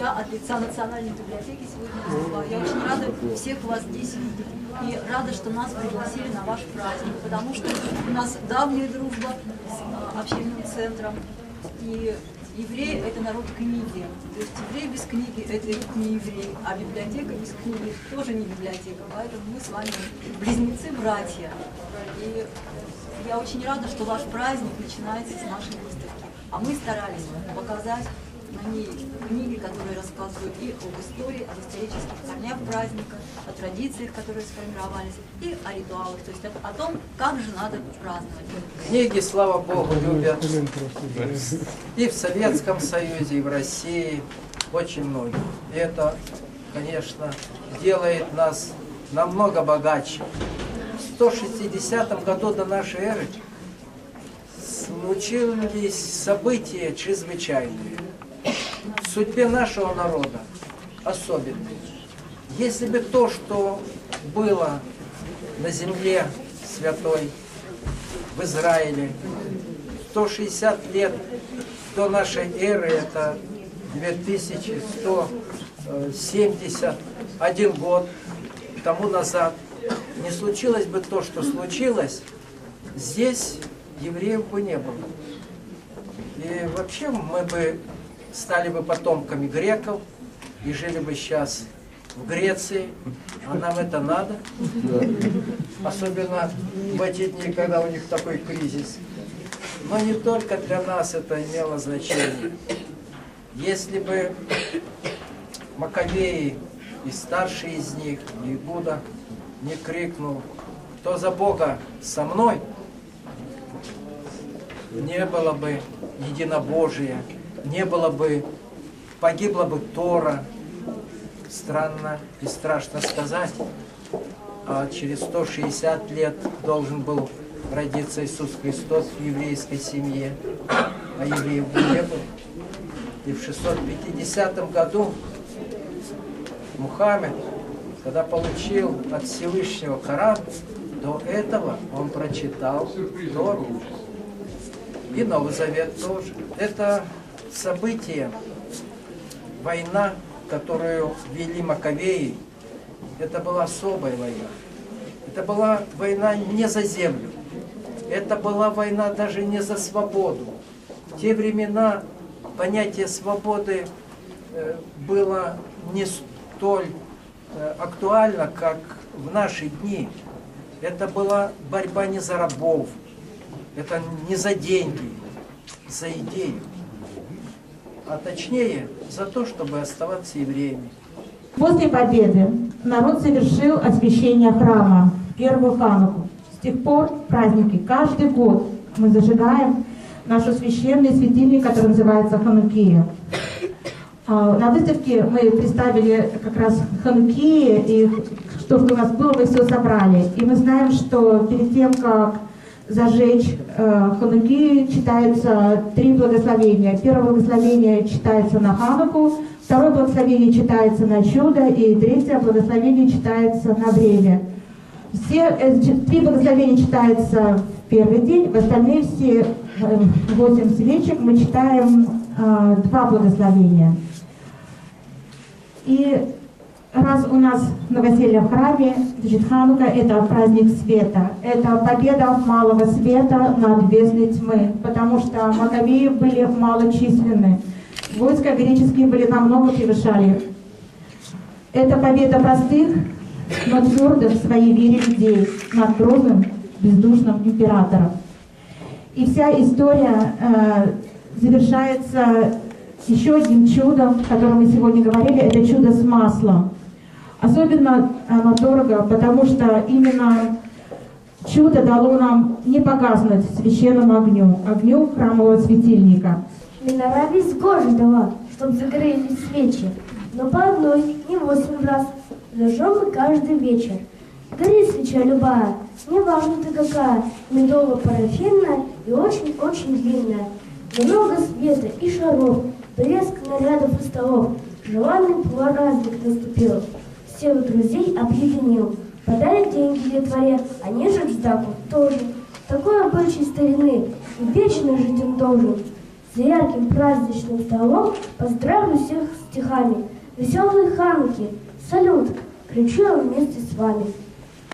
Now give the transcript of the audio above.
Я от лица Национальной библиотеки сегодня выступаю. Я очень рада всех вас здесь видеть. И рада, что нас пригласили на ваш праздник, потому что у нас давняя дружба с общественным центром. И евреи – это народ книги. То есть еврей без книги – это не еврей, а библиотека без книги тоже не библиотека. Поэтому мы с вами близнецы-братья. И я очень рада, что ваш праздник начинается с нашей выставки. А мы старались показать на ней книги, которые рассказывают и об истории, об исторических корнях праздника, о традициях, которые сформировались, и о ритуалах, то есть о том, как же надо праздновать. Книги, слава Богу, любят и в Советском Союзе, и в России очень многие. И это, конечно, делает нас намного богаче. В 160 году до нашей эры случились события чрезвычайные. В судьбе нашего народа особенные. Если бы то, что было на земле святой в Израиле 160 лет до нашей эры, это 2171 год тому назад, не случилось бы то, что случилось, здесь евреев бы не было. И вообще мы бы стали бы потомками греков и жили бы сейчас в Греции, а нам это надо. Особенно в эти дни, когда у них такой кризис. Но не только для нас это имело значение. Если бы Маковеи и старший из них, Иуда, не крикнул: «Кто за Бога со мной?», не было бы единобожия, не было бы, погибла бы Тора. Странно и страшно сказать, а через 160 лет должен был родиться Иисус Христос в еврейской семье, а евреев бы не было. И в 650 году Мухаммед, когда получил от Всевышнего Коран, до этого он прочитал Тору. И Новый Завет тоже. Это событие, война, которую вели Маковеи, это была особая война. Это была война не за землю. Это была война даже не за свободу. В те времена понятие свободы было не столь актуально, как в наши дни. Это была борьба не за рабов, это не за деньги, за идею, а точнее за то, чтобы оставаться евреями. После победы народ совершил освящение храма, первую Хануку. С тех пор праздники каждый год мы зажигаем наш священный светильник, который называется Ханукия. На выставке мы представили как раз Ханукии, и что у нас было, мы все собрали. И мы знаем, что перед тем, как зажечь Ханукию, читаются 3 благословения. Первое благословение читается на Хануку, второе благословение читается на чудо, и третье благословение читается на время. Все 3 благословения читаются в первый день, в остальные все 8 свечек мы читаем 2 благословения. И раз у нас новоселье в храме, значит, Ханука — это праздник света, это победа малого света над бездной тьмы, потому что Маковеи были малочисленны, войска греческие были намного превышали. Это победа простых, но твердых в своей вере людей над грозным, бездушным императором. И вся история завершается еще одним чудом, о котором мы сегодня говорили, это чудо с маслом. Особенно оно дорого, потому что именно чудо дало нам не погаснуть священному огню храмового светильника. Минора весь год ждала, чтоб загорелись свечи, но по одной, не 8 раз, зажжем мы каждый вечер. Гори свеча любая, неважно ты какая, медово-парафинная и очень-очень длинная. Много света и шаров, блеск нарядов и столов. Желанный праздник наступил, всех друзей объединил. Подали деньги детворе, они же вздаку тоже. Такой обычай старины, и вечно жить он должен. За ярким праздничным столом поздравлю всех с стихами. Веселые хануки, салют, кричу я вместе с вами.